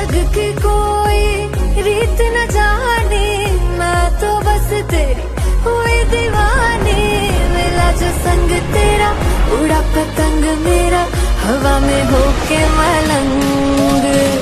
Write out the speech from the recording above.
अलग की कोई रीत न जाने, मैं तो बस तेरी हुई दीवानी। मिला जो संग तेरा, उड़ा पतंग मेरा, हवा में होके मलंग।